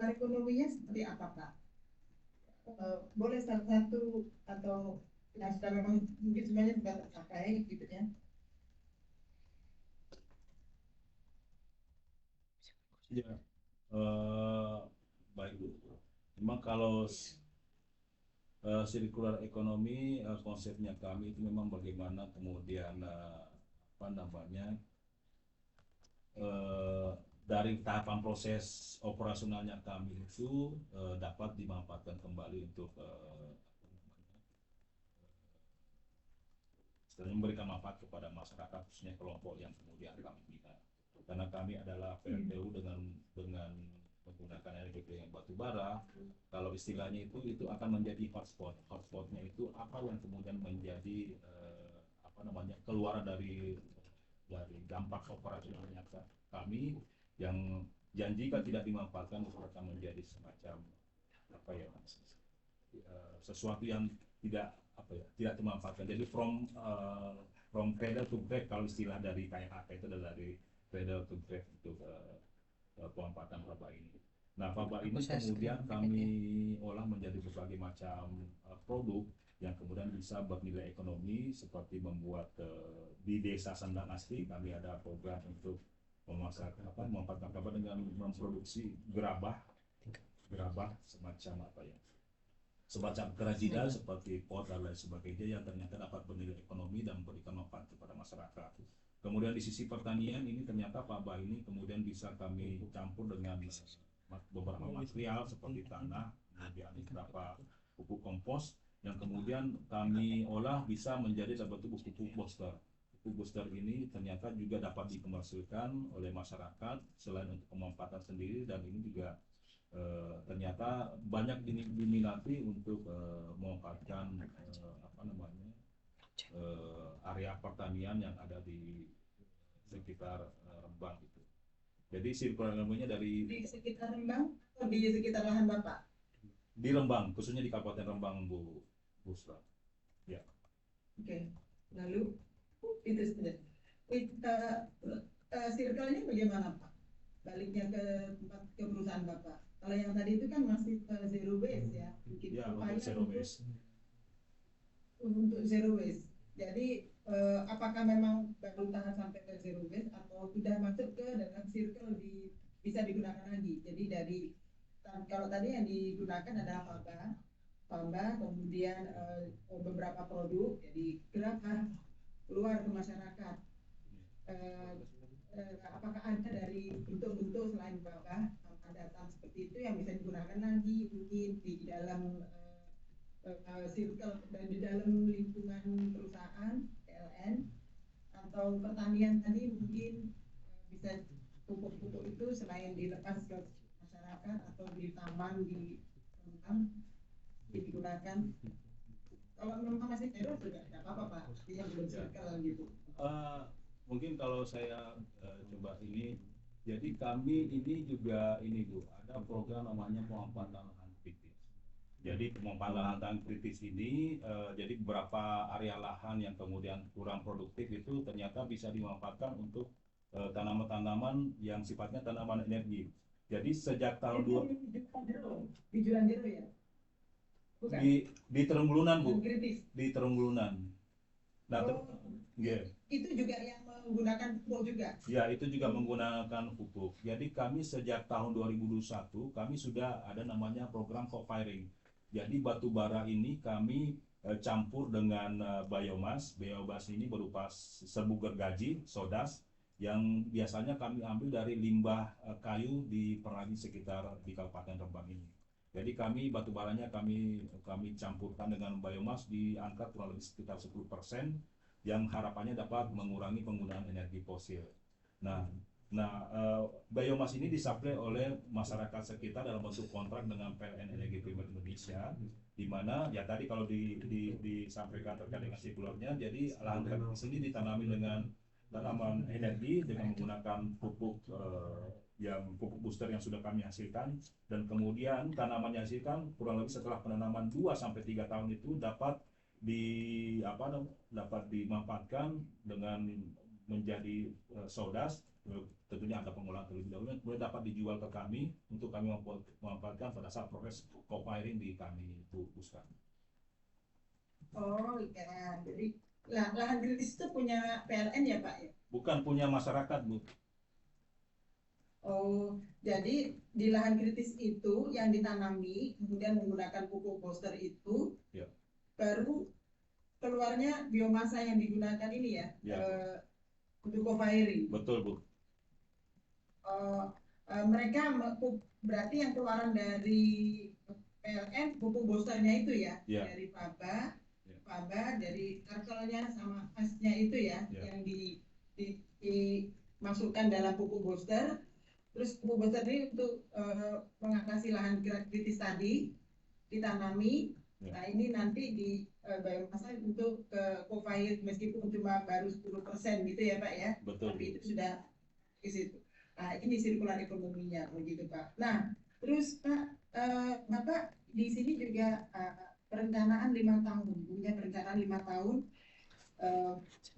sirkular ekonominya seperti apa, Pak? Boleh salah satu atau yang sudah memang mungkin semuanya sudah tercapai gitu ya. Ya, eh, baik Bu. Memang kalau circular ekonomi, konsepnya kami itu memang bagaimana kemudian apa namanya eh, dari tahapan proses operasionalnya kami itu dapat dimanfaatkan kembali untuk istilahnya memberikan manfaat kepada masyarakat, khususnya kelompok yang kemudian kami bina. Karena kami adalah PLTU dengan menggunakan energi yang batu bara, kalau istilahnya itu akan menjadi hotspot. Hotspotnya itu apa yang kemudian menjadi apa namanya keluar dari dampak operasionalnya kami yang jika tidak dimanfaatkan akan menjadi semacam apa ya sesuatu yang tidak apa ya tidak dimanfaatkan. Jadi from cradle to grave kalau istilah dari KLHK itu adalah dari cradle to grave untuk pemanfaatan faba ini. Nah, faba ini kemudian kami olah menjadi berbagai macam produk yang kemudian bisa bernilai ekonomi seperti membuat di desa Sandang Asri kami ada program untuk memanfaatkan faba dengan memproduksi gerabah semacam apa ya semacam kerajinan seperti pot dan lain sebagainya yang ternyata dapat bernilai ekonomi dan memberikan manfaat kepada masyarakat. Kemudian di sisi pertanian ini ternyata faba ini kemudian bisa kami campur dengan beberapa material seperti tanah, kemudian beberapa pupuk kompos yang kemudian kami olah bisa menjadi dapat pupuk booster. Pupuk booster ini ternyata juga dapat dikomersilkan oleh masyarakat selain untuk pemanfaatan sendiri dan ini juga ternyata banyak diminati untuk memanfaatkan apa namanya area pertanian yang ada di sekitar Rembang itu. Jadi sirkular ekonominya dari Di sekitar Rembang atau di sekitar lahan Bapak? di Rembang, khususnya di Kabupaten Rembang, Bu Busra. Ya. Oke. Lalu itu sudah. Circle-nya bagaimana, Pak? Baliknya ke tempat ke perusahaan Bapak. Kalau yang tadi itu kan masih zero waste ya, bikin Ya, upaya untuk zero waste. untuk zero waste. Jadi apakah memang baru tahan sampai ke zero waste atau sudah masuk ke dalam circle bisa digunakan lagi? Jadi dari kalau tadi yang digunakan adalah faba, kemudian beberapa produk, jadi gerabah keluar ke masyarakat. Eh, Apakah ada dari bentuk-bentuk selain faba tanpa datang seperti itu yang bisa digunakan lagi mungkin di dalam circle dan di dalam lingkungan perusahaan PLN atau pertanian tadi mungkin bisa pupuk-pupuk itu selain dilepas ke masyarakat atau di taman di tentang digunakan kalau memang masih zero juga tidak apa-apa Pak artinya belum circle gitu. Mungkin kalau saya coba ini, jadi kami ini juga ini Bu, ada program namanya pemanfaatan lahan kritis. Jadi pemanfaatan lahan kritis ini, jadi beberapa area lahan yang kemudian kurang produktif itu ternyata bisa dimanfaatkan untuk tanaman-tanaman yang sifatnya tanaman energi. Jadi sejak tahun di Juran Jero ya? Bukan? Di Terunggulunan Bu, kritis. di Terunggulunan. Nah, yeah. Itu juga yang menggunakan pupuk juga? Ya, itu juga menggunakan pupuk. Jadi kami sejak tahun 2021, kami sudah ada namanya program co-firing. Jadi batu bara ini kami campur dengan biomas. Biomas ini berupa serbuk gergaji, sodas, yang biasanya kami ambil dari limbah kayu di peradi sekitar di Kabupaten Rembang ini. Jadi kami batu baranya kami campurkan dengan biomas di angka kurang lebih sekitar 10%. Yang harapannya dapat mengurangi penggunaan energi fosil. Nah, biomas ini disuplai oleh masyarakat sekitar dalam bentuk kontrak dengan PLN Energi Primer Indonesia, di mana ya tadi kalau disampaikan terkait dengan sirkularnya, jadi lahan kritis ini ditanami dengan tanaman energi dengan menggunakan pupuk pupuk booster yang sudah kami hasilkan, dan kemudian tanamannya hasilkan kurang lebih setelah penanaman 2-3 tahun itu dapat dapat dimanfaatkan dengan menjadi sodas tentunya ada pengolahan terlebih dahulu yang kemudian dapat dijual ke kami untuk kami memanfaatkan pada saat proses co-firing di kami itu Pusat. Oh ya, jadi lahan kritis itu punya PLN ya Pak ya? Bukan punya masyarakat, Bu. Oh, jadi di lahan kritis itu yang ditanami kemudian menggunakan pupuk booster itu Ya. baru keluarnya biomasa yang digunakan ini ya, Ya, untuk co-firing. betul, Bu. Mereka berarti yang keluaran dari PLN pupuk boosternya itu ya, Ya. dari Faba, Ya. dari kartelnya sama asnya itu ya, Ya. yang dimasukkan dalam pupuk booster. Terus pupuk booster ini untuk mengatasi lahan kritis tadi ditanami. Ya. Nah ini nanti di biomasa untuk ke co-fired meskipun cuma baru 10% gitu ya Pak ya. Betul. Tapi itu sudah ke situ. Nah ini sirkular ekonominya begitu Pak. Nah terus Pak, Bapak di sini juga perencanaan 5 tahun, punya perencanaan 5 tahun,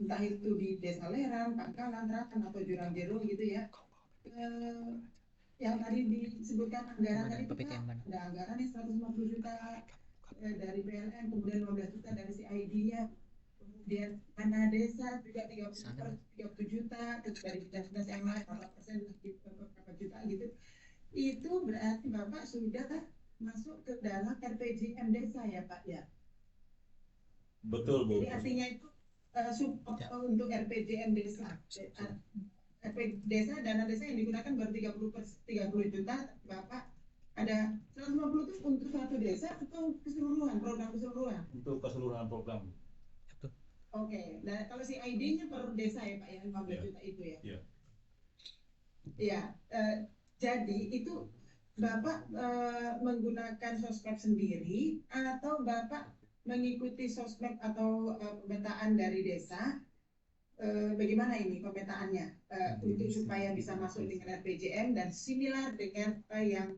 entah itu di Desa Lerang, Pangkalan, Terakan atau Jurang Jeruk gitu ya. Yang tadi disebutkan anggaran tadi Pak, ada anggaran yang 150 juta dari PLN, kemudian 15 juta dari CID-nya, kemudian dana desa juga 30 juta, terus dari dinas yang lain 4% berapa juta gitu. Itu berarti Bapak sudah masuk ke dalam RPJM desa ya Pak ya? Betul, Bu. Jadi artinya itu support untuk RPJM desa. Desa, dana desa yang digunakan baru 30 juta, Bapak ada 150 itu untuk satu desa atau keseluruhan, program keseluruhan? Untuk keseluruhan program. Oke, nah kalau si ID-nya per desa ya Pak, yang 15 juta itu ya? Iya. Iya, jadi itu Bapak menggunakan sosmed sendiri atau Bapak mengikuti sosmed atau pemetaan dari desa? Bagaimana ini pemetaannya untuk supaya bisa masuk dengan RPJM dan similar dengan yang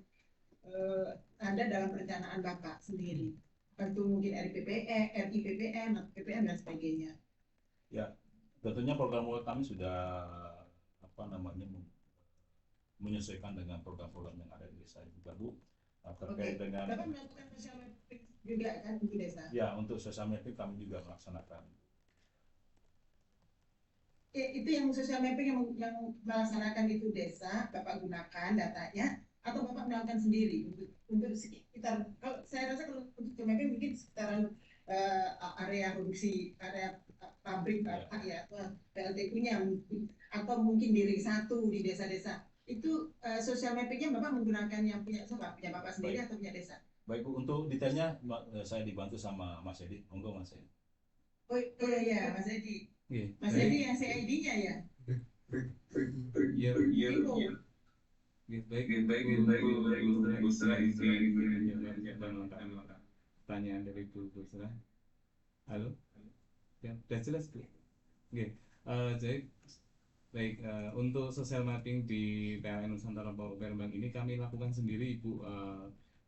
ada dalam perencanaan Bapak sendiri, tentu mungkin RIPPM, atau PPM dan sebagainya. Ya, tentunya program kami sudah menyesuaikan dengan program-program yang ada di desa juga, Bu. Terkait dengan Bapak melakukan social mapping juga kan untuk desa? Ya, untuk social mapping kami juga melaksanakan. Itu yang social mapping yang melaksanakan itu desa, Bapak gunakan datanya, atau Bapak melakukan sendiri untuk sekitar, kalau saya rasa kalau untuk social mapping mungkin sekitaran area produksi, area pabrik Bapak ya, PLTU-nya atau mungkin di ring 1 di desa-desa. Itu social mappingnya Bapak menggunakan yang punya Bapak sendiri. Baik. Atau punya desa? Baik, untuk detailnya saya dibantu sama Mas Edi. Monggo Mas Edi. Oh iya, Mas Edi. Mas Edi yang CID-nya ya? Iya. Baik. Pertanyaan dari Bu Busra. Halo? Ya, sudah jelas Bu. Jadi baik, untuk social mapping di PLN Nusantara Power Bank ini kami lakukan sendiri Ibu.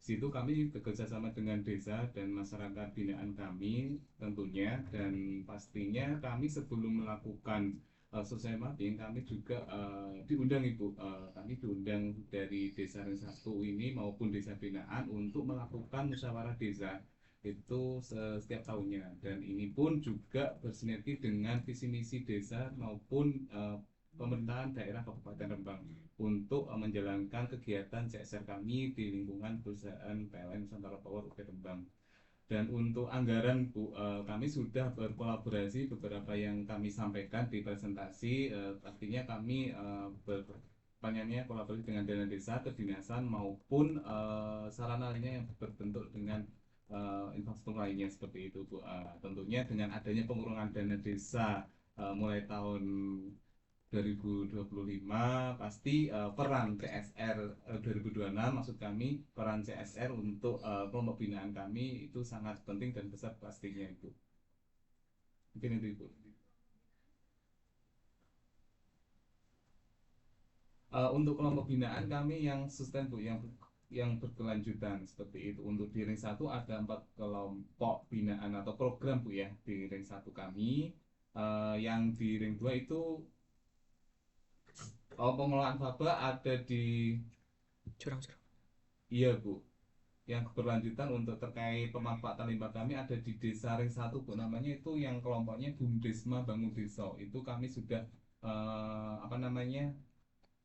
Situ kami bekerja sama dengan desa dan masyarakat binaan kami tentunya, dan pastinya kami sebelum melakukan social mapping kami juga diundang Ibu. Kami diundang dari desa Ring 1 ini maupun desa binaan untuk melakukan musyawarah desa itu setiap tahunnya, dan ini pun juga bersinergi dengan visi misi desa maupun pemerintahan daerah Kabupaten Rembang untuk menjalankan kegiatan CSR kami di lingkungan perusahaan PLN Nusantara Power UP Rembang. Dan untuk anggaran Bu, kami sudah berkolaborasi, beberapa yang kami sampaikan di presentasi, pastinya kami kolaborasi dengan dana desa, kedinasan maupun sarana lainnya yang berbentuk dengan infrastruktur lainnya seperti itu Bu. Tentunya dengan adanya pengurangan dana desa mulai tahun 2025 pasti peran CSR 2026 maksud kami, peran CSR untuk kelompok binaan kami itu sangat penting dan besar pastinya Ibu. Mungkin itu Ibu. Untuk kelompok binaan kami yang sustain Bu, yang berkelanjutan seperti itu. Untuk di ring 1 ada 4 kelompok binaan atau program Bu ya di ring 1 kami. Yang di ring 2 itu Oh, pengelolaan faba ada di, Curang-curang. iya Bu, yang keberlanjutan untuk terkait pemanfaatan limbah kami ada di Desa Ring 1 Bu, namanya itu yang kelompoknya Bumdesma Bangun Desa. Itu kami sudah apa namanya,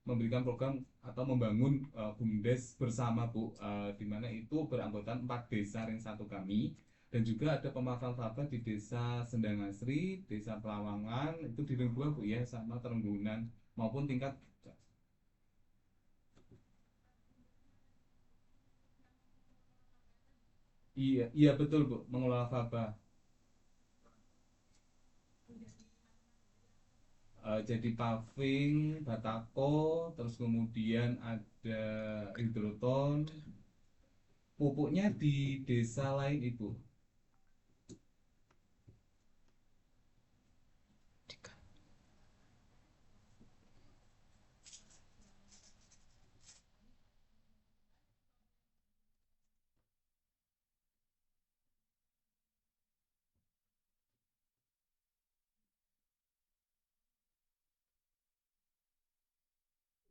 memberikan program atau membangun BUMDes bersama Bu, di mana itu beranggotakan 4 desa Ring 1 kami, dan juga ada pemanfaatan faba di Desa Sendangasri, Desa Pelawangan itu di Ring 2 Bu ya, sama Terenggunan maupun tingkat. Iya, iya betul Bu, mengelola faba. Jadi paving, batako, terus kemudian ada hidroton, pupuknya di desa lain Ibu.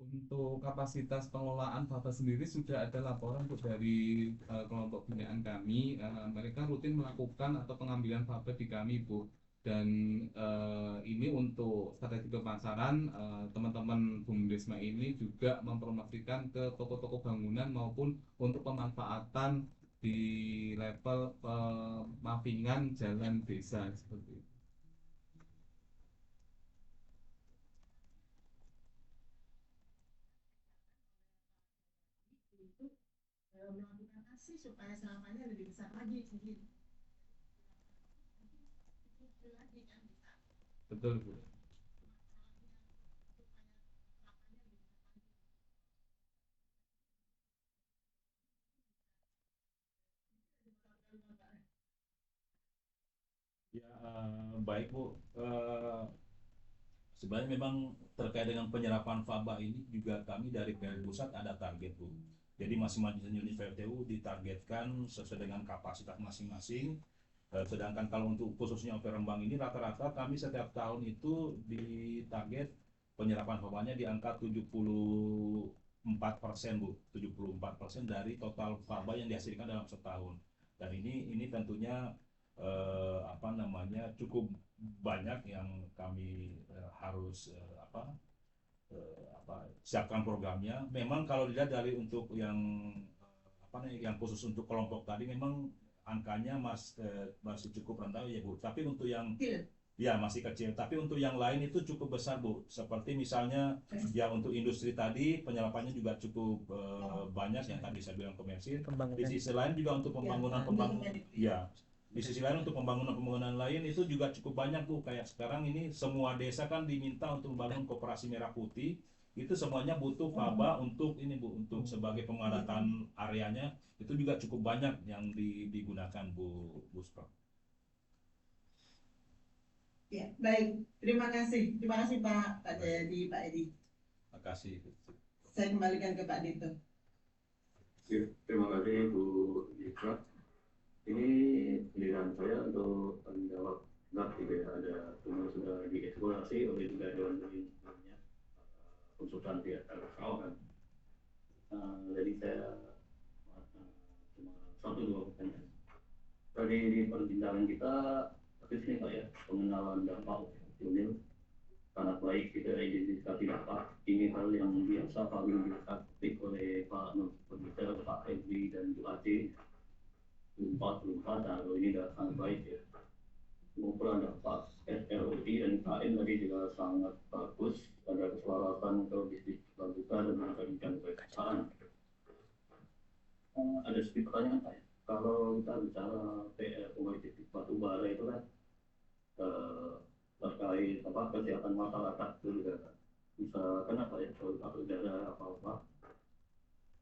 Untuk kapasitas pengelolaan faba sendiri sudah ada laporan Bu, dari kelompok binaan kami. Mereka rutin melakukan atau pengambilan faba di kami Bu. Dan ini untuk strategi pemasaran, teman-teman Bumdesma ini juga mempromosikan ke toko-toko bangunan maupun untuk pemanfaatan di level pemavingan jalan desa seperti itu. Untuk melakukan aksi supaya sampahnya lebih besar lagi mungkin. Itu lagi kan bisa. Betul Bu. Ya, baik Bu. Sebenarnya memang terkait dengan penyerapan faba ini juga kami dari PLN Pusat ada target Bu. Jadi masing-masing unit PLTU ditargetkan sesuai dengan kapasitas masing-masing. Sedangkan kalau untuk khususnya OP Rembang ini rata-rata kami setiap tahun itu ditarget penyerapan fabanya di angka 74% Bu. 74% dari total faba yang dihasilkan dalam setahun. Dan ini tentunya apa namanya cukup banyak yang kami harus siapkan programnya. Memang kalau dilihat dari untuk yang apa nih yang khusus untuk kelompok tadi memang angkanya masih cukup rendah ya Bu. Tapi untuk yang ya masih kecil. Tapi untuk yang lain itu cukup besar Bu. Seperti misalnya ya untuk industri tadi penyerapannya juga cukup banyak yang tadi saya bilang komersil. Di sisi lain juga untuk pembangunan ya. Di sisi lain untuk pembangunan lain itu juga cukup banyak Bu. Kayak sekarang ini semua desa kan diminta untuk membangun koperasi merah putih. Itu semuanya butuh faba untuk ini Bu, untuk sebagai pemadatan areanya itu juga cukup banyak yang digunakan Bu Buspa. Ya, baik. Terima kasih. Terima kasih Pak Jayadi, Pak Edi. Terima kasih. Saya kembalikan ke Pak Dito. Terima kasih Bu Yusra. Ini pilihan saya untuk menjawab gitu ya, ada semua sudah dieksplorasi oleh juga Dewan Pembinanya konsultan pihak LKO kan. Jadi saya cuma satu dua pertanyaan. Tadi di perbincangan kita ini Pak ya, pengenalan dampak unil sangat baik kita identifikasi dampak. Ini hal yang biasa paling dikritik oleh Pak Pemirsa, Pak Edwi dan Bu Ade. Empat kalau ini sudah sangat baik ya. Maupun ada Pak SLOI dan KN tadi juga sangat bagus, ada keselarasan logistik terbuka dan memberikan pekerjaan. Ada sedikit pertanyaan Pak ya. Kalau kita bicara PR komoditi batu bara itu kan terkait kesehatan masyarakat itu juga bisa kenapa ya kalau udara apa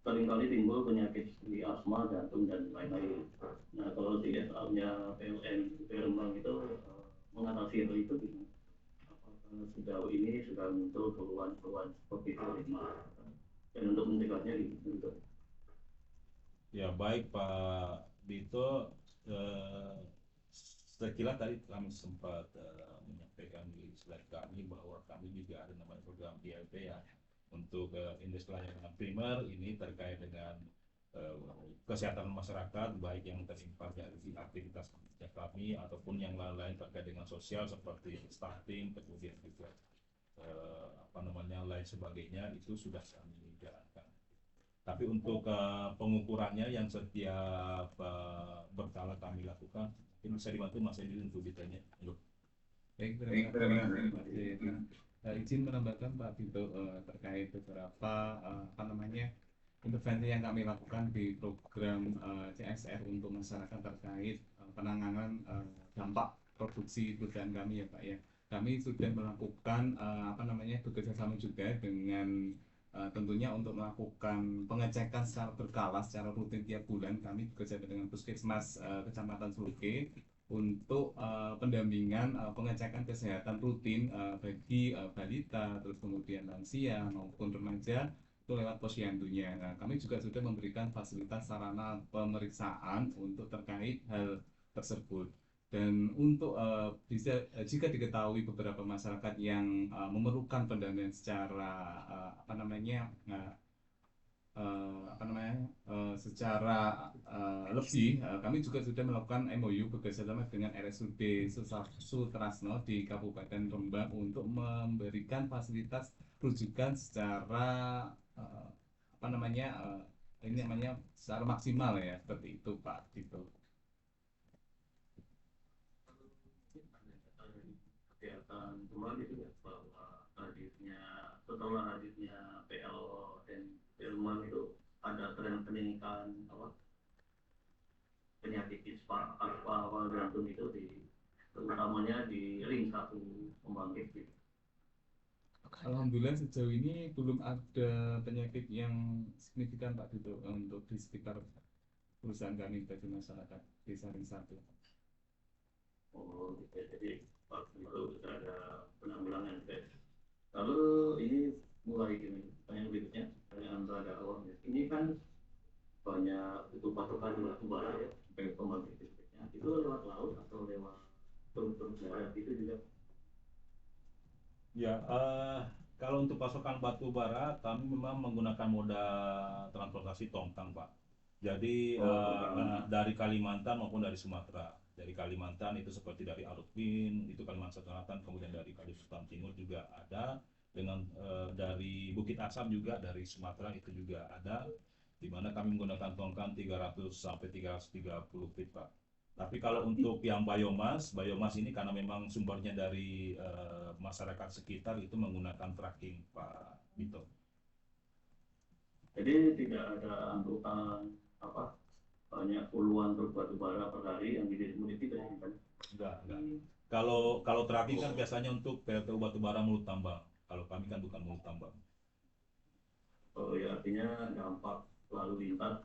seringkali timbul penyakit seperti asma, jantung dan lain-lain. Nah kalau CSR-nya PLN Rembang itu mengatasi hal itu gimana? Apakah sejauh ini sudah muncul keluhan-keluhan seperti itu dan untuk mencegahnya gitu? Ya baik Pak Dito, saya kira tadi kami sempat menyampaikan di slide kami bahwa kami juga ada namanya program ILP ya. Untuk indeks pelayanan primer ini terkait dengan eh, kesehatan masyarakat, baik yang terlibat dari aktivitas kerja kami ataupun yang lain-lain terkait dengan sosial seperti stunting, kemudian juga lain sebagainya, itu sudah kami jalankan. Tapi untuk pengukurannya yang setiap berkala kami lakukan, mungkin bisa dibantu Mas Edi untuk ditanya. Baik, terima kasih Pak Dito. Izin menambahkan Pak Dito terkait beberapa intervensi yang kami lakukan di program CSR untuk masyarakat terkait penanganan dampak produksi perusahaan kami ya Pak ya. Kami sudah melakukan bekerja sama juga dengan tentunya untuk melakukan pengecekan secara berkala, secara rutin tiap bulan. Kami bekerja dengan Puskesmas Kecamatan Suluke untuk pendampingan pengecekan kesehatan rutin bagi balita, terus kemudian lansia maupun remaja itu lewat posyandunya. Nah, kami juga sudah memberikan fasilitas sarana pemeriksaan untuk terkait hal tersebut. Dan untuk jika diketahui beberapa masyarakat yang memerlukan pendampingan secara secara lebih, kami juga sudah melakukan MOU bekerjasama dengan RSUD Sutrasno di Kabupaten Rembang untuk memberikan fasilitas rujukan secara secara maksimal ya, seperti itu Pak Dito. Kesehatan kemarin itu ya, bahwa setelah hadirnya PLO dan Delman itu ada tren peningkatan penyakit ispa awal jantung itu terutamanya di ring 1 pembangkit gitu. Alhamdulillah sejauh ini belum ada penyakit yang signifikan Pak Dito untuk di sekitar perusahaan kami bagi masyarakat desa ring 1. Oh, gitu. Jadi baru ada penanggulangan guys. Lalu ini mulai gini, pertanyaan berikutnya, pertanyaan terhadap awal. Ini kan banyak itu pasokan batu bara ya, sebagai pembangkit listriknya. Itu lewat laut atau lewat truk-truk darat itu juga? Ya, kalau untuk pasokan batu bara, kami memang menggunakan moda transportasi tongkang, Pak. Jadi dari Kalimantan maupun dari Sumatera. Dari Kalimantan itu seperti dari Arupin, itu Kalimantan Selatan, kemudian dari Kalimantan Timur juga ada, dengan dari Bukit Asam juga dari Sumatera itu juga ada, di mana kami menggunakan tongkang 300 sampai 330 feet, Pak. Tapi kalau untuk yang biomas ini karena memang sumbernya dari masyarakat sekitar, itu menggunakan tracking, Pak Dito. Jadi tidak ada angkutan banyak puluhan truk batu bara per hari yang didistribusi ke sini kan? Enggak. Kalau tracking kan biasanya untuk PLTU Batubara Mulut Tambang. Kalau kami kan bukan mulut tambang. Oh ya, artinya dampak lalu lintas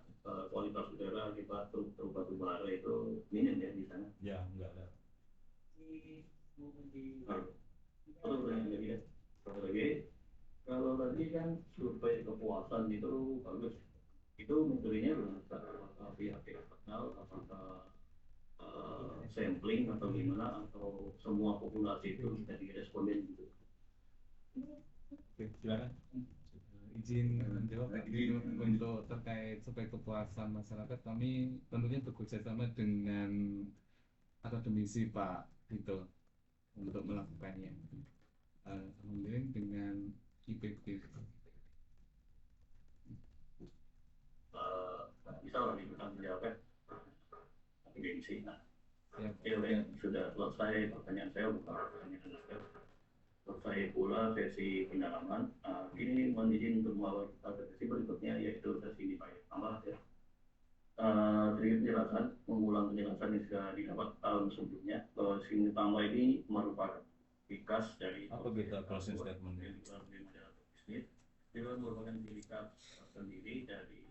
kualitas udara akibat truk batu bara itu minim ya di sana? Ya, enggak ada. Satu lagi, kalau tadi kan survei kepuasan itu bagus. Itu metodenya apakah pihak eksternal, apakah sampling atau gimana, atau semua populasi itu bisa diresponden gitu? Oke, silakan. Izin menjawab untuk terkait survei kepuasan masyarakat, kami tentunya bekerja sama dengan akademisi Pak Dito untuk melakukannya. Alhamdulillah dengan IPB. Bisa lah dibilang menjawabnya akademisi. Nah, Ya, sudah selesai pertanyaan saya, bukan pertanyaan saya. Selesai pula sesi pendalaman. Ini mohon izin untuk membawa kita ke sesi berikutnya, yaitu sesi tambah ya. Sedikit penjelasan, mengulang penjelasan yang sudah didapat tahun sebelumnya, bahwa sini tambah ini merupakan ikas dari Apa kita closing statement? Bisnis. Juga merupakan sindikat sendiri dari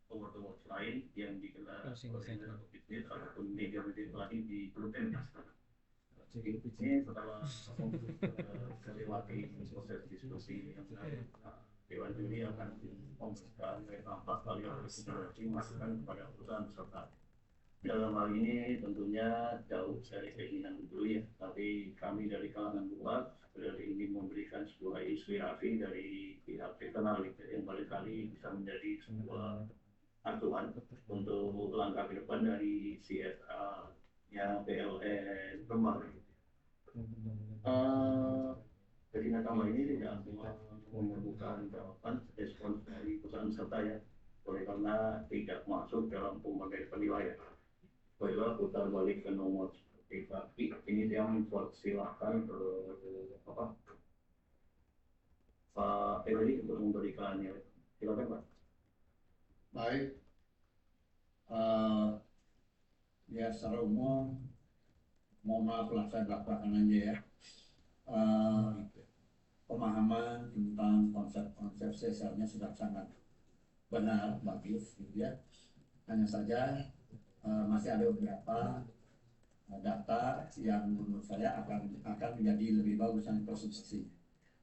tower lain yang digelar oleh bisnis ataupun media-media lain di grup M. Jadi ini setelah melewati proses diskusi yang Dewan Juri akan memberikan 4 kali masukan kepada perusahaan peserta. dalam hal ini tentunya jauh dari keinginan dulu ya, tapi kami dari kalangan luar sebenarnya ingin memberikan sebuah inspirasi dari pihak eksternal yang barangkali bisa menjadi sebuah acuan untuk langkah ke depan dari CSR-nya PLN Rembang. Jadi nakama ini tidak memerlukan jawaban respons dari perusahaan serta ya, oleh karena tidak masuk dalam pembangkaian penilaian. Baiklah, putar balik ke nomor seperti tadi. Ini dia mempersilahkan Pak Eri untuk memberikan nilai. Silakan Pak. Baik, ya secara umum, mohon maaf lah saya belak-belakan aja ya. Pemahaman tentang konsep-konsep CSR-nya sudah sangat benar, bagus, gitu ya. Hanya saja masih ada beberapa data yang menurut saya akan menjadi lebih bagus dan konsumsi.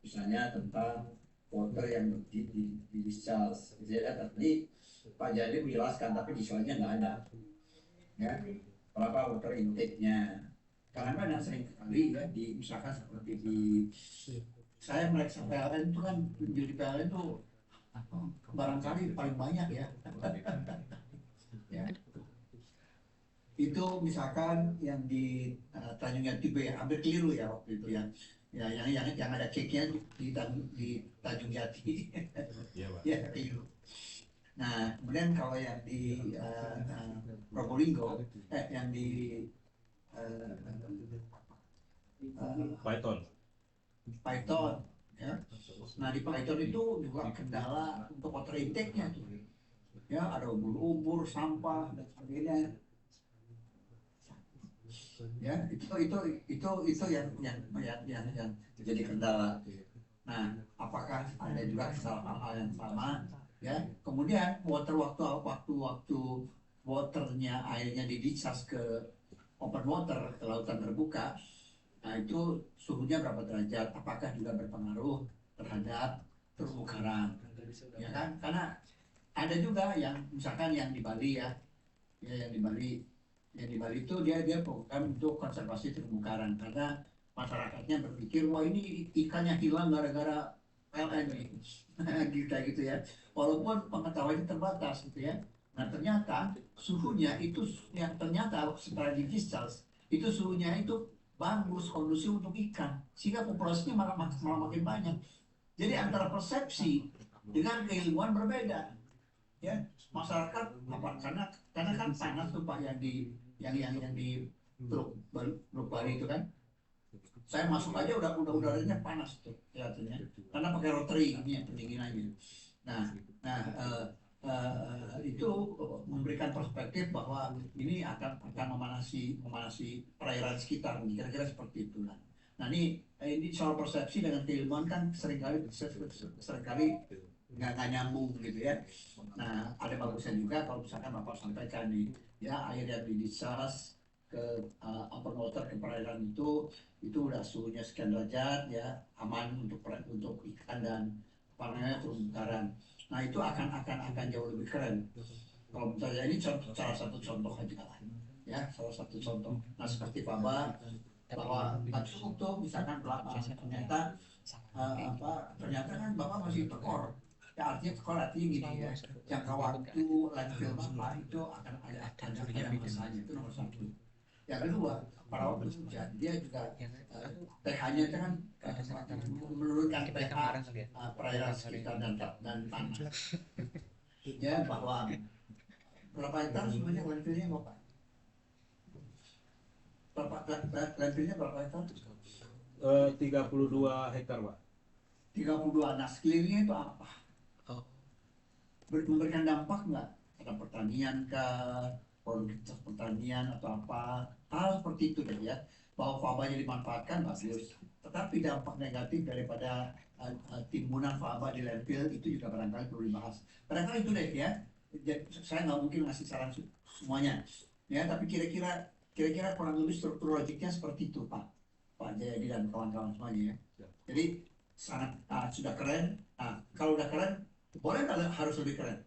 Misalnya tentang water yang di discharge. Jadi tadi Pak Jadi menjelaskan, tapi di slide-nya nggak ada. Ya, berapa water intake-nya? Karena kan yang sering kali ya, misalkan seperti di saya meriksa PLN itu kan, di PLN itu barangkali paling banyak ya. Ya. Itu misalkan yang di Tanjung Jati ya, hampir keliru ya waktu itu ya. Yang ada ceknya di Tanjung Jati. Iya, Pak. Ya, keliru. Nah, kemudian kalau yang di Probolinggo, yang di Python, ya. Nah di Python itu juga kendala untuk water intake-nya tuh. Ya, ada ubur-ubur, sampah dan sebagainya. Ya, itu yang jadi kendala. Nah, apakah ada juga hal yang sama? Ya, kemudian waktu waternya, airnya di-discharge ke open water, ke lautan terbuka. Nah, itu suhunya berapa derajat? Apakah juga berpengaruh terhadap terumbu karang? Ya kan? Karena ada juga yang misalkan yang di Bali ya, yang di Bali itu dia program untuk konservasi terumbu karang, karena masyarakatnya berpikir wah ini ikannya hilang gara-gara PLN nih, gitu ya. Walaupun pengetahuannya terbatas gitu ya. Nah ternyata suhunya itu yang ternyata setelah di discharge itu suhunya itu bagus, kondusif untuk ikan, sehingga populasinya malah makin banyak. Jadi antara persepsi dengan keilmuan berbeda, ya. Masyarakat karena kan panas tuh Pak yang di Teluk Bali itu kan. Saya masuk aja udah udaranya panas tuh kelihatannya, karena pakai rotary ini yang pendinginannya. Itu memberikan perspektif bahwa ini akan memanasi perairan sekitar, kira-kira seperti itu. Nah ini soal persepsi dengan keilmuan kan seringkali nggak nyambung gitu ya. Nah ada bagusnya juga kalau misalkan Bapak sampaikan nih, ya air yang di-discharge ke open water ke perairan itu udah suhunya sekian derajat ya, aman untuk ikan dan terumbu karang. Nah itu akan jauh lebih keren. Kalau misalnya ini salah satu contoh aja lah, ya salah satu contoh. Nah seperti Faba bahwa nggak cukup tuh misalkan ternyata kan Bapak masih tekor. Ya artinya tekor artinya gini ya, jangka waktu landfill Bapak itu akan ada masanya, itu nomor satu. Yang kedua, pada waktu hujan dia juga pH-nya kan menurunkan pH perairan sekitar dan tanah. Ya bahwa berapa hektar sebenarnya landfillnya Bapak? Landfillnya berapa hektar? 32 hektar Pak. 32. Nah sekelilingnya itu apa? Memberikan dampak nggak pada pertanian kah, produktivitas pertanian atau apa, hal seperti itu deh ya, bahwa fabanya dimanfaatkan bagus, tetapi dampak negatif daripada timbunan faba di landfill itu juga barangkali perlu dibahas. Barangkali itu deh ya. Jadi, saya nggak mungkin ngasih saran semuanya ya, tapi kira-kira kurang lebih struktur logiknya seperti itu Pak Jayadi dan kawan-kawan semuanya ya. Jadi sangat sudah keren. Kalau udah keren boleh nggak harus lebih keren?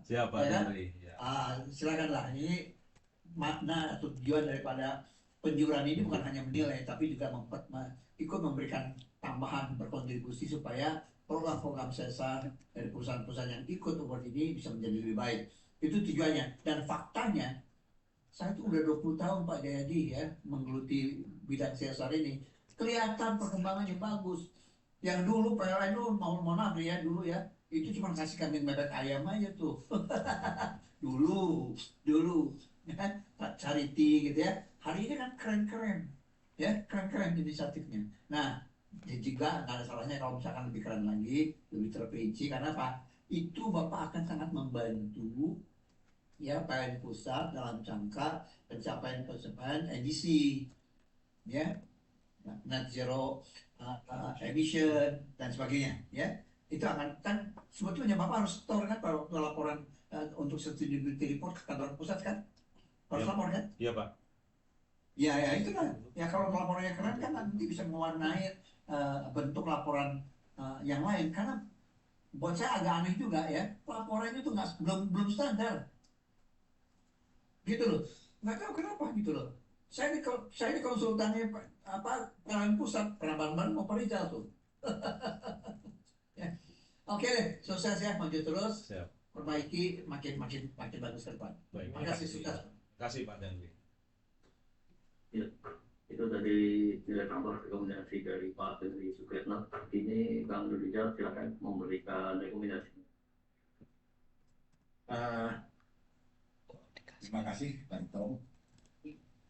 Siapa Ya, dari? Ya. Silakanlah. Ini makna atau tujuan daripada penjuruan ini bukan hanya menilai, tapi juga ikut memberikan tambahan berkontribusi supaya program-program sesar dari perusahaan-perusahaan yang ikut award ini bisa menjadi lebih baik. Itu tujuannya. Dan faktanya, saya tuh udah 20 tahun Pak Jayadi ya menggeluti bidang CSR ini. Kelihatan perkembangannya bagus. Yang dulu PLN itu mohon maaf ya dulu ya, itu cuma kasih kambing bebek ayam aja tuh. dulu ya, charity gitu ya. Hari ini kan keren-keren ya, keren-keren inisiatifnya. Nah, juga nggak ada salahnya kalau misalkan lebih keren lagi, lebih terperinci. Karena apa? Itu Bapak akan sangat membantu ya PLN pusat dalam jangka pencapaian edisi ya net zero emission dan sebagainya ya. Itu akan kan sebetulnya Bapak harus store kan kalau laporan untuk sustainability report ke kantor pusat kan harus lapor kan. Iya Pak. Ya itu kan ya, kalau laporannya keren kan nanti bisa mewarnai bentuk laporan yang lain. Karena buat saya agak aneh juga ya, laporannya itu belum standar gitu loh, nggak tahu kenapa gitu loh. Saya ini konsultannya PLN pusat, pernah Ban mau Rizal tuh. Ya. Oke deh, sukses ya, maju terus. Siap. Perbaiki makin bagus ke depan. Baik. Terima kasih, sukses. Terima kasih Pak Danli. Ya, itu tadi nilai tambah rekomendasi dari Pak Henry Sukretno. Ini Kang Rizal silakan memberikan rekomendasi. Terima kasih Pak Tom.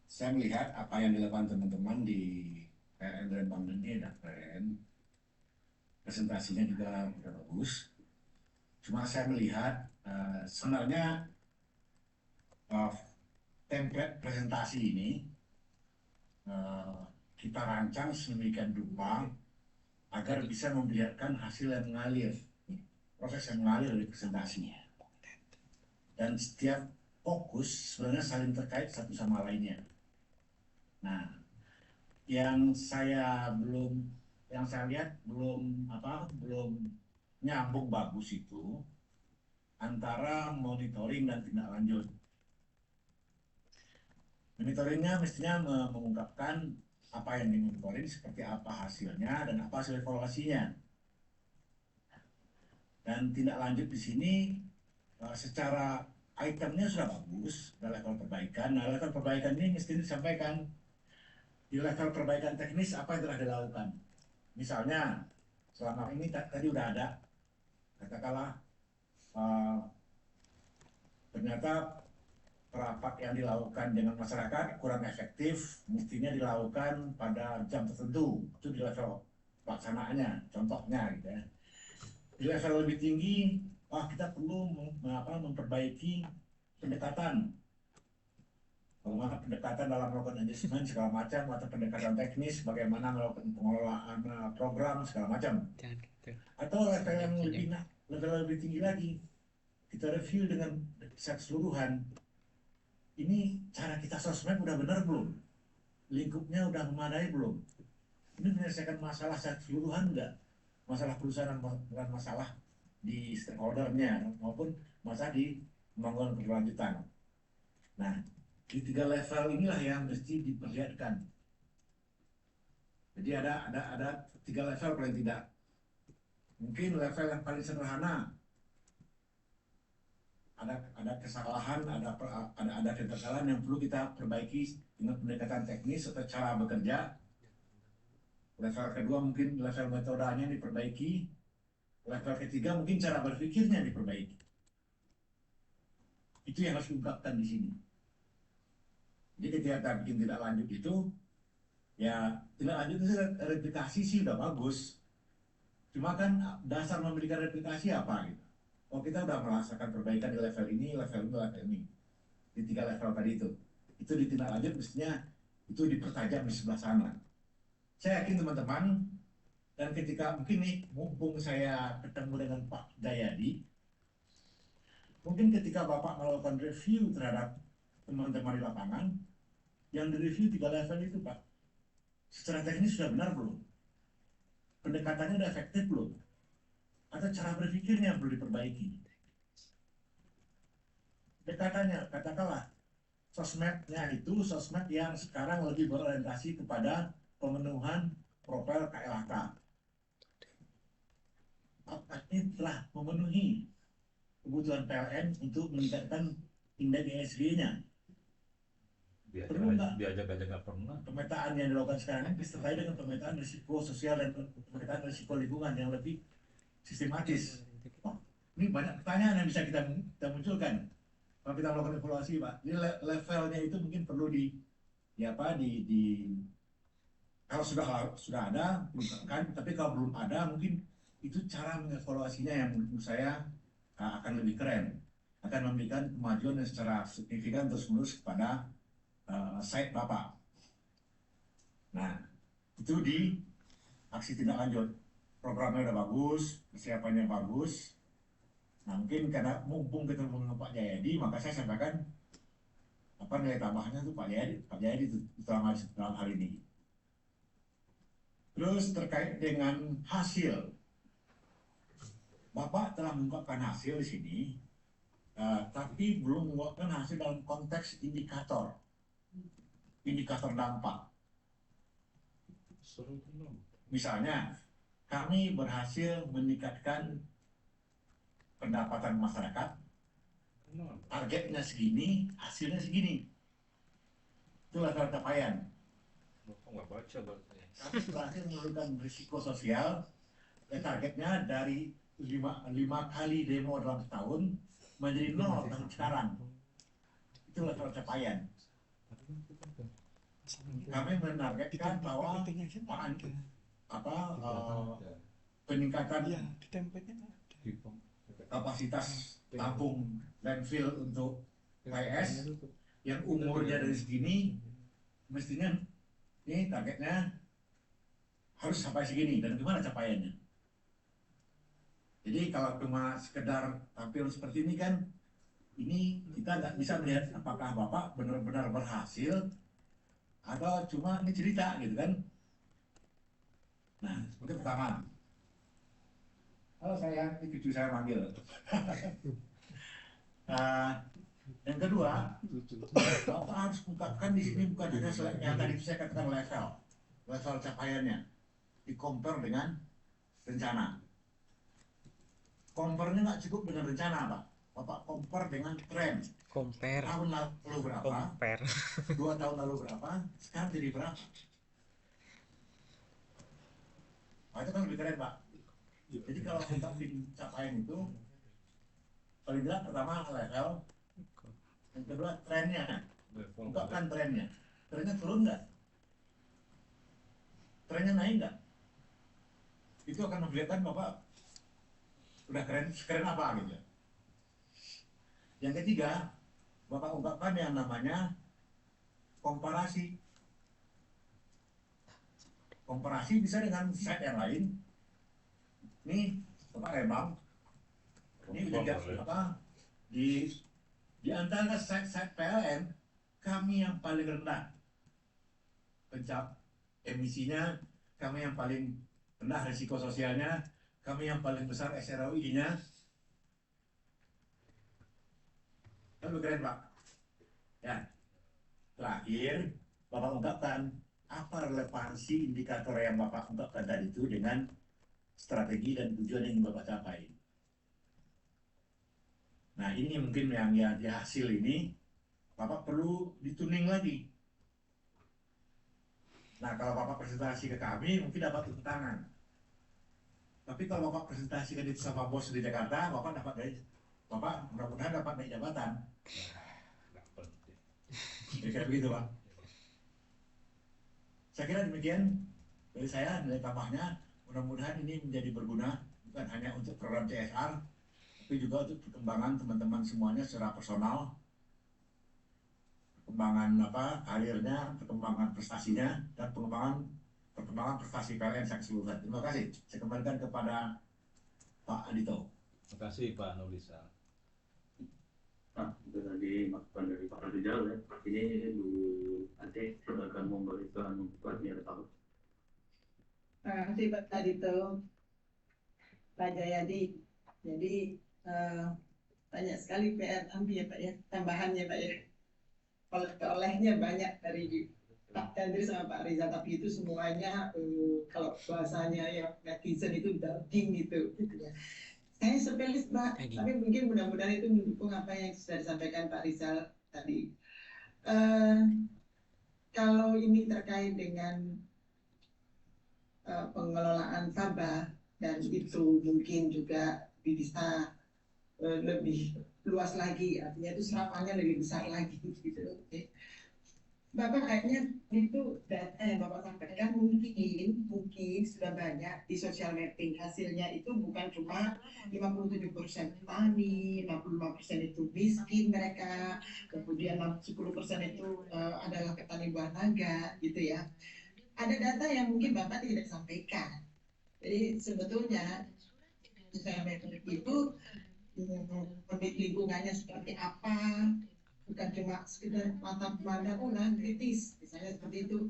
Saya melihat apa yang dilakukan teman-teman di PLN Rembang ini ada keren. Presentasinya juga bagus. Cuma saya melihat sebenarnya template presentasi ini kita rancang sedemikian rupa agar bisa memperlihatkan hasil yang mengalir, proses yang mengalir dari presentasinya. Dan setiap fokus sebenarnya saling terkait satu sama lainnya. Nah, yang saya lihat belum nyambung bagus itu antara monitoring dan tindak lanjut. Monitoringnya mestinya mengungkapkan apa yang dimonitoring, seperti apa hasilnya dan apa hasil evaluasinya. Dan tindak lanjut di sini secara itemnya sudah bagus, ada level perbaikan. Nah, level perbaikan ini mesti disampaikan di level perbaikan teknis apa yang telah dilakukan. Misalnya selama ini tadi udah ada, katakanlah ternyata rapat yang dilakukan dengan masyarakat kurang efektif, mestinya dilakukan pada jam tertentu. Itu di level pelaksanaannya, contohnya gitu ya. Di level lebih tinggi, kita perlu memperbaiki pendekatan. Bagaimana pendekatan dalam melakukan adjustment segala macam, atau pendekatan teknis, bagaimana melakukan pengelolaan program segala macam. Atau level yang lebih tinggi lagi, kita review dengan secara keseluruhan. Ini cara kita sosmed udah benar belum? Lingkupnya udah memadai belum? Ini menyelesaikan masalah secara keseluruhan enggak? Masalah perusahaan bukan masalah di stakeholdernya maupun masalah di pembangunan berkelanjutan. Nah, di 3 level inilah yang mesti diperlihatkan. Jadi ada 3 level paling tidak. Mungkin level yang paling sederhana, ada kesalahan, ada kegagalan yang perlu kita perbaiki dengan pendekatan teknis atau cara bekerja. Level kedua mungkin level metodenya diperbaiki. Level ketiga mungkin cara berpikirnya diperbaiki. Itu yang harus diungkapkan di sini. Jadi ketika kita bikin tindak lanjut itu, ya tindak lanjut itu replikasi sih udah bagus. Cuma kan dasar memberikan replikasi apa gitu. Oh, kita udah merasakan perbaikan di level ini, level ini. Di 3 level tadi itu. Itu di tindak lanjut mestinya itu dipertajam di sebelah sana. Saya yakin teman-teman, dan ketika mungkin nih, mumpung saya ketemu dengan Pak Jayadi, mungkin ketika Bapak melakukan review terhadap teman-teman di lapangan, yang direview 3 level itu Pak, secara teknis sudah benar belum? Pendekatannya sudah efektif belum? Atau cara berpikirnya perlu diperbaiki? Dan pendekatannya, katakanlah sosmednya itu sosmed yang sekarang lebih berorientasi kepada pemenuhan profil KLHK. Ini telah memenuhi kebutuhan PLN untuk meningkatkan indeks ESG-nya. Perlu nggak diajak-ajak nggak pernah. pemetaan yang dilakukan sekarang ini disertai dengan pemetaan risiko sosial dan pemetaan risiko lingkungan yang lebih sistematis? Oh, ini banyak pertanyaan yang bisa kita munculkan kalau kita melakukan evaluasi, Pak. Ini levelnya itu mungkin perlu kalau sudah ada kan, tapi kalau belum ada mungkin itu cara mengevaluasinya yang menurut saya akan lebih keren, akan memberikan kemajuan yang secara signifikan terus-menerus kepada site Bapak. Nah, itu di aksi tindak lanjut. Programnya udah bagus, persiapannya bagus. Nah, mungkin karena mumpung ketemu dengan Pak Jayadi, maka saya sampaikan apa nilai tambahnya itu Pak Jayadi itu dalam hal ini. Terus terkait dengan hasil, Bapak telah mengungkapkan hasil di sini, tapi belum mengungkapkan hasil dalam konteks indikator dampak. Misalnya, kami berhasil meningkatkan pendapatan masyarakat, targetnya segini, hasilnya segini. Itulah capaian. Kami berhasil menurunkan risiko sosial, targetnya dari 5 kali demo dalam setahun menjadi 0 tahun sekarang. Itulah capaian. Kami menargetkan bahwa peningkatan kapasitas tampung landfill untuk KS yang umurnya dari segini, mestinya ini targetnya harus sampai segini, dan gimana capaiannya? Jadi kalau cuma sekedar tampil seperti ini kan, ini kita nggak bisa melihat apakah Bapak benar-benar berhasil atau cuma ini cerita gitu kan. Nah, itu pertama. Halo sayang, ini cucu saya manggil. Yang kedua, Bapak harus ungkapkan di sini bukan hanya yang tadi saya katakan level capaiannya, di-compare dengan rencana. Compare-nya nggak cukup dengan rencana, Pak. Bapak compare dengan tren. Compare. Tahun lalu berapa? Compare. 2 tahun lalu berapa? Sekarang jadi berapa? Nah, itu kan lebih keren, Pak. Jadi kalau kita bikin capaian itu, paling tidak pertama level, yang kedua trennya. Ungkapkan trennya. Trennya turun nggak? Trennya naik nggak? Itu akan memperlihatkan Bapak udah keren apa gitu. Yang ketiga, Bapak ungkapkan yang namanya komparasi. Komparasi bisa dengan site yang lain. Nih, Bapak Rembang. Ini udah di antara site-site PLN, kami yang paling rendah emisinya, kami yang paling rendah risiko sosialnya, kami yang paling besar SROI-nya. Lebih keren, Pak. Ya. Terakhir, Bapak ungkapkan apa relevansi indikator yang Bapak ungkapkan tadi itu dengan strategi dan tujuan yang ingin Bapak capai. Nah, ini mungkin yang di hasil ini Bapak perlu dituning lagi. Nah, kalau Bapak presentasi ke kami mungkin dapat tantangan. Tapi kalau Bapak presentasikan itu sama bos di Jakarta, Bapak mudah-mudahan dapat naik jabatan. Kira-kira begitu, Pak. Saya kira demikian dari saya, nilai tambahnya. Mudah-mudahan ini menjadi berguna bukan hanya untuk program CSR, tapi juga untuk perkembangan teman-teman semuanya secara personal, perkembangan karirnya, perkembangan prestasinya, dan perkembangan prestasi PLN secara keseluruhan. Terima kasih. Saya kembalikan kepada Pak Adito. Terima kasih Pak Nurlisa. Nah, itu tadi masukan dari Pak Rizal ya. Ini Bu Ate akan memberikan pelatihan tahu. Terima kasih Pak Adito, Pak Jayadi. Jadi banyak sekali PR nanti ya Pak ya, tambahannya Pak ya. Olehnya banyak dari Pak Andri sama Pak Riza, tapi itu semuanya kalau bahasanya yang netizen itu daging gitu ya. Saya sepelis Pak, Daging. tapi mungkin mudah-mudahan itu mendukung apa yang sudah disampaikan Pak Rizal tadi. Eh, kalau ini terkait dengan pengelolaan faba, dan itu mungkin juga bisa lebih luas lagi, artinya itu serapannya lebih besar lagi gitu. Oke. Bapak kayaknya itu data yang Bapak sampaikan mungkin sudah banyak di social mapping. Hasilnya itu bukan cuma 57% petani, 65% itu miskin mereka, kemudian 10% itu adalah petani buah naga gitu ya. Ada data yang mungkin Bapak tidak sampaikan. Jadi sebetulnya social mapping itu lingkungannya seperti apa, bukan cuma sekedar mata pemandangan kritis misalnya seperti itu,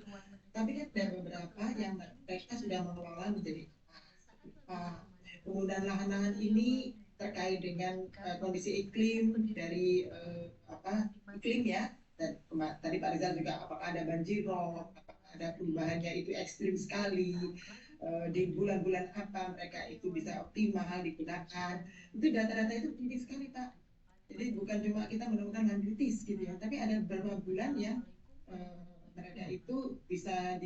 tapi kan ada beberapa yang mereka sudah mengelola menjadi penggunaan lahan-lahan ini terkait dengan kondisi iklim dari iklim ya, dan tadi Pak Rizal juga apakah ada banjir rob, apakah ada perubahannya itu ekstrim sekali, di bulan-bulan apa mereka itu bisa optimal digunakan. Itu data-data itu tinggi sekali Pak. Jadi bukan cuma kita menemukan lahan kritis gitu ya, tapi ada beberapa bulan yang mereka itu bisa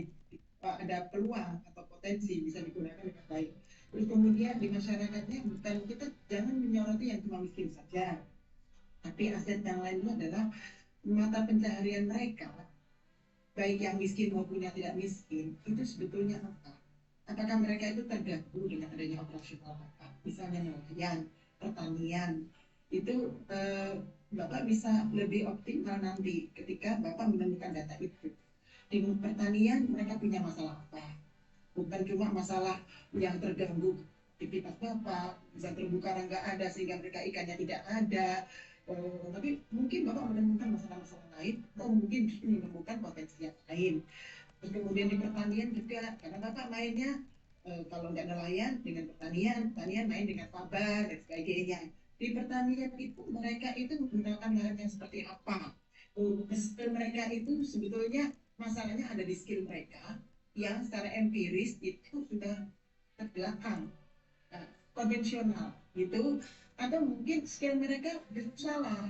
ada peluang atau potensi bisa digunakan dengan baik. Terus kemudian di masyarakatnya bukan, kita jangan menyoroti yang cuma miskin saja, tapi aset yang lain itu adalah mata pencaharian mereka, baik yang miskin maupun yang tidak miskin, itu sebetulnya apa? Apakah mereka itu terganggu dengan adanya operasional Bapak? Misalnya nelayan, pertanian, itu Bapak bisa lebih optimal nanti ketika Bapak menemukan data itu. Di pertanian mereka punya masalah apa? Bukan cuma masalah yang terganggu aktivitas Bapak, bisa terumbu karang nggak ada sehingga mereka ikannya tidak ada. Tapi mungkin Bapak menemukan masalah-masalah lain, atau mungkin justru menemukan potensi yang lain. Terus kemudian di pertanian juga, karena Bapak mainnya kalau nggak nelayan dengan pertanian main dengan faba dan sebagainya. Di pertanian itu mereka itu menggunakan lahan yang seperti apa? Skill mereka itu sebetulnya masalahnya ada di skill mereka yang secara empiris itu sudah terbelakang, konvensional gitu, atau mungkin skill mereka salah.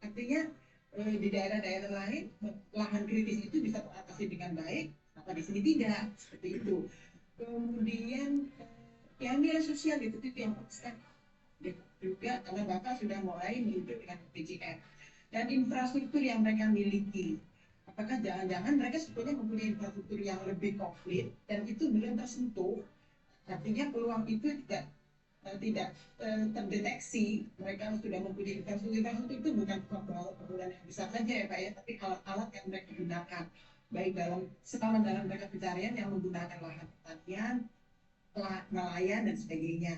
Artinya di daerah-daerah lain lahan kritis itu bisa teratasi dengan baik, apa di sini tidak, seperti itu. Kemudian yang nilai sosial itu yang penting juga, karena Bapak sudah mulai menunjuk dengan PJM dan infrastruktur yang mereka miliki. Apakah jangan-jangan mereka sebetulnya mempunyai infrastruktur yang lebih komplit dan itu belum tersentuh? Artinya peluang itu tidak terdeteksi. Mereka sudah mempunyai infrastruktur itu bukan penggunaan yang besar saja ya Pak ya, tapi alat-alat yang mereka gunakan baik selama dalam mereka pencarian yang menggunakan lahan pertanian, nelayan dan sebagainya.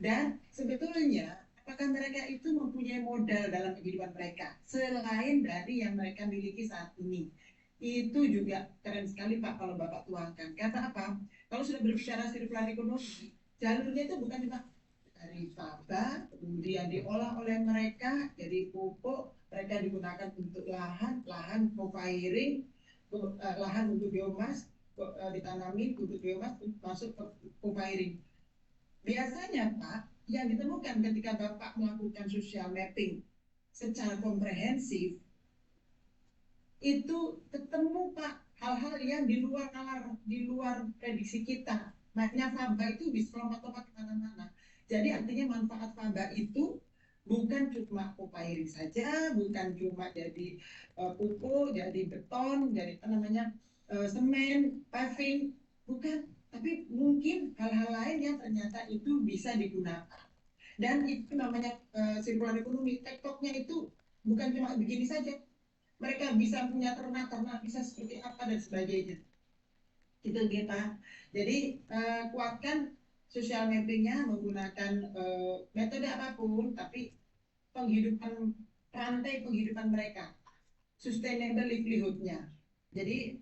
Dan sebetulnya apakah mereka itu mempunyai modal dalam kehidupan mereka selain dari yang mereka miliki saat ini? Itu juga keren sekali Pak kalau Bapak tuangkan. Karena apa? Kalau sudah berbicara sirkular ekonomi, jalurnya itu bukan cuma dari faba, kemudian diolah oleh mereka jadi pupuk, mereka digunakan untuk lahan co-firing, lahan untuk biomas, ditanami untuk biomas masuk ke co-firing. Biasanya Pak, yang ditemukan ketika Bapak melakukan social mapping secara komprehensif, itu ketemu Pak hal-hal yang di luar prediksi kita. Makanya faba itu bisa lompat-lompat kemana-mana. Jadi artinya manfaat faba itu bukan cuma co-firing saja, bukan cuma jadi pupuk, jadi beton, jadi semen, paving, bukan. Tapi mungkin hal-hal lain yang ternyata itu bisa digunakan. Dan itu namanya sirkular ekonomi. TikToknya itu bukan cuma begini saja. Mereka bisa punya ternak bisa seperti apa dan sebagainya. Itu kita. Jadi kuatkan social mappingnya menggunakan metode apapun, tapi rantai penghidupan mereka, sustainable livelihood-nya. Jadi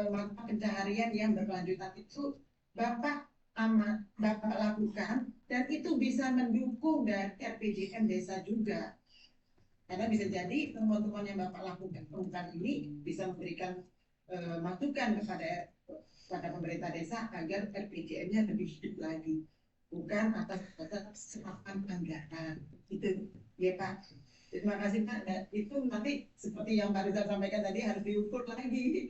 mata pencaharian yang berkelanjutan itu Bapak Bapak lakukan, dan itu bisa mendukung dari RPJM desa juga. Karena bisa jadi temuan-temuan yang Bapak lakukan ini bisa memberikan masukan kepada pemerintah desa agar RPJM-nya lebih hidup lagi, bukan atas dasar serapan anggaran. Itu ya Pak. Terima kasih Pak. Dan itu nanti seperti yang Pak Rizal sampaikan tadi harus diukur lagi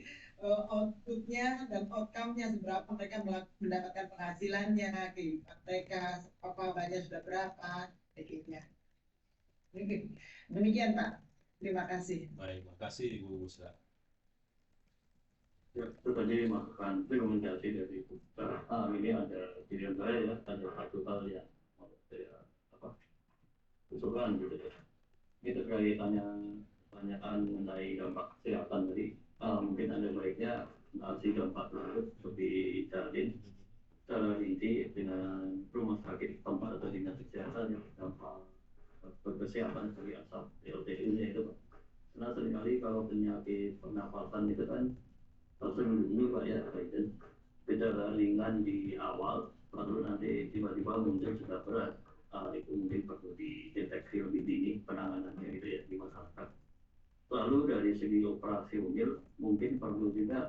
outputnya dan outcome-nya, seberapa mereka mendapatkan penghasilannya, kehidupan mereka apa banyak sudah berapa, begitu. Demikian Pak. Terima kasih. Baik, makasih Ibu Busra. Ya, itu tadi masukan rekomendasi dari Pusat. Ini ada pilihan saya ya, ada satu hal yang mau saya usulkan gitu ya. Ini terkait pertanyaan mengenai dampak kesehatan tadi. Mungkin ada baiknya analisis dampak tersebut dijalin secara rinci dengan rumah sakit tempat atau dinas kesehatan yang dampak berkesehatan dari asap PLTU-nya itu Pak. Karena seringkali kalau penyakit pernapasan itu kan sering ini Pak ya, gejala ringan di awal, lalu nanti tiba-tiba muncul sudah berat. Itu mungkin perlu dideteksi lebih dini penanganannya gitu ya di masyarakat. Lalu dari segi operasional mungkin perlu juga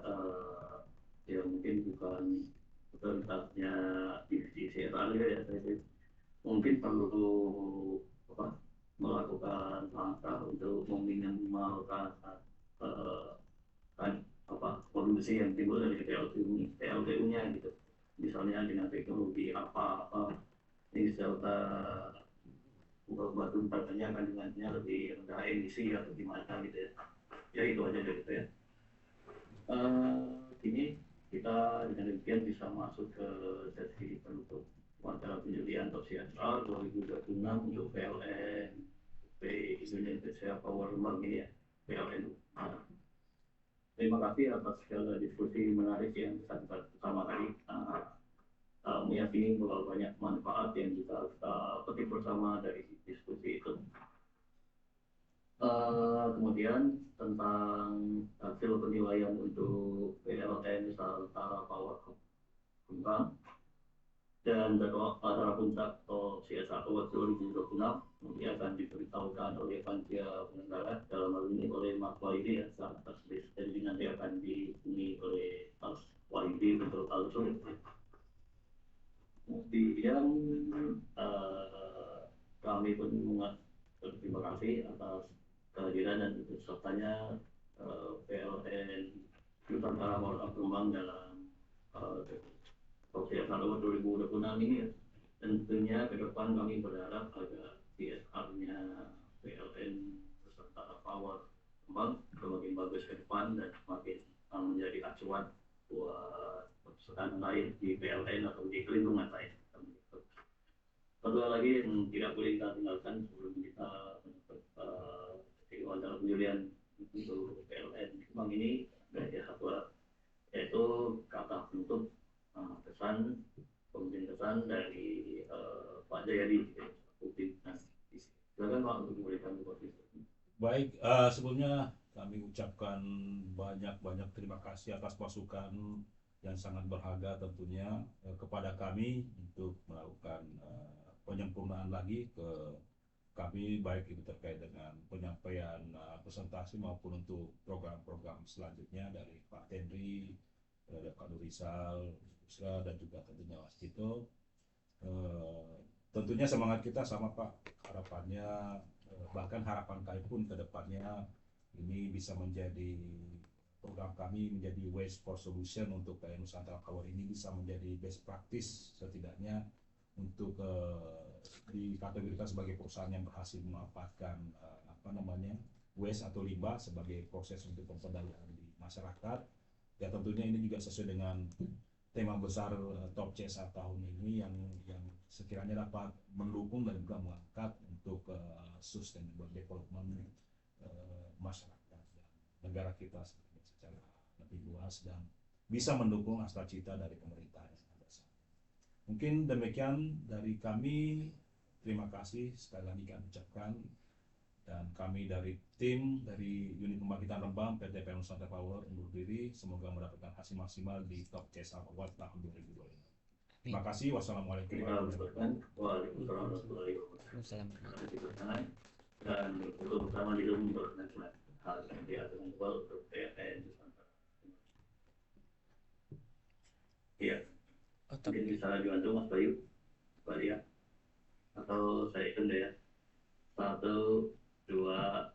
ya mungkin bukan otoritasnya divisi CSR ya, mungkin perlu melakukan langkah untuk meminimalkan polusi yang timbul dari PLTU-nya gitu. Misalnya dengan teknologi apa ini serta batu batanya kandungannya lebih rendah emisi atau gimana gitu ya. Ya itu aja dari saya. Ini kita dengan demikian bisa masuk ke sesi penutup wawancara penjelian atau CSR 2026 untuk PLN Indonesia Power Bank ini ya, PLN. Terima kasih atas segala diskusi menarik yang kita bersama tadi. Meyakini bahwa banyak manfaat yang bisa kita petik bersama dari diskusi itu. Kemudian tentang hasil penilaian untuk PLN Nusantara Power Kembang dan acara puncak atau CSR Award 2026 nanti akan diberitahukan oleh panitia penyelenggara, dalam hal ini oleh Mas Wahyudi ya, sangat tertulis. Jadi nanti akan dihubungi oleh Mas Wahyudi untuk langsung. Kemudian kami pun berterima kasih atas kehadiran dan ikut sertanya PLN Nusantara Power Kembang dalam CSR Award 2026 ini ya. Tentunya ke depan kami berharap agar CSR-nya PLN Nusantara Power Kembang semakin bagus ke depan dan semakin menjadi acuan buat perusahaan lain di PLN atau di lingkungan lain. Satu hal lagi yang tidak boleh kita tinggalkan sebelum kita wawancara penjelian untuk PLN Kembang ini ada satu hal, yaitu kata penutup kesan dari Pak Jayadi. Silakan Pak untuk memberikan informasi. Baik, sebelumnya kami ucapkan banyak terima kasih atas masukan yang sangat berharga tentunya kepada kami untuk melakukan penyempurnaan lagi ke kami, baik itu terkait dengan penyampaian presentasi maupun untuk program-program selanjutnya dari Pak Tenri, Pak Nurisal, dan juga tentunya Mas Tito. Tentunya semangat kita sama Pak, harapannya bahkan harapan kami pun ke depannya ini bisa menjadi program kami menjadi Waste for Solution untuk PLN Nusantara Power ini bisa menjadi best practice setidaknya untuk dikategorikan sebagai perusahaan yang berhasil memanfaatkan waste atau limbah sebagai proses untuk pemberdayaan di masyarakat. Ya tentunya ini juga sesuai dengan tema besar Top CSR tahun ini yang sekiranya dapat mendukung dan juga mengangkat untuk sustainable development masyarakat dan negara kita secara lebih luas dan bisa mendukung cita dari pemerintah yang ada saat ini. Mungkin demikian dari kami. Terima kasih sekali lagi kami ucapkan, dan kami dari tim dari Unit Pembangkitan Rembang PT PLN Nusantara Power undur diri. Semoga mendapatkan hasil maksimal di Top CSR Award tahun 2025. Terima kasih. Wassalamualaikum Kita warahmatullahi ucapkan waalaikumsalam warahmatullahi wabarakatuh. Assalamualaikum. Dan untuk pertama di dalam memperkenalkan hal yang diatur untuk PLN Nusantara. Iya, Oh, mungkin bisa dibantu Mas Bayu, Mbak Lia, atau saya hitung deh ya. 1, 2,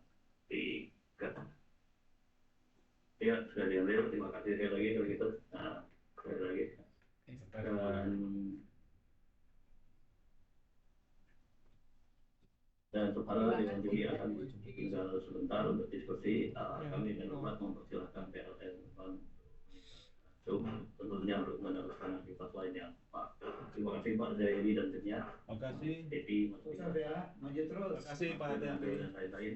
3. Ya, sudah diambil. Terima kasih sekali lagi kalau gitu. Nah, sekali lagi. Dan subhanallah dengan diri akan tinggal sebentar untuk diskusi. Kami dengan hormat mempersilahkan PLN tentunya untuk meneruskan aktivitas lain yang Pak. Terima kasih Pak Jayadi dan timnya. Terima kasih. Edi, Mas Bika. ya, maju terus. Terima kasih Pak Dan Adri. lain-lain.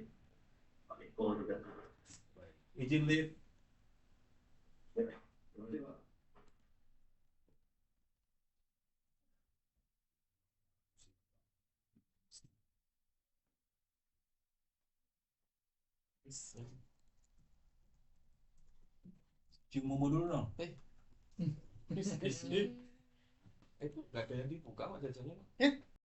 Pak Eko juga. Izin live. Terima kasih Pak. Cium Momo dulu dong. Hmm. Gak ada yang dibuka Pak jajannya.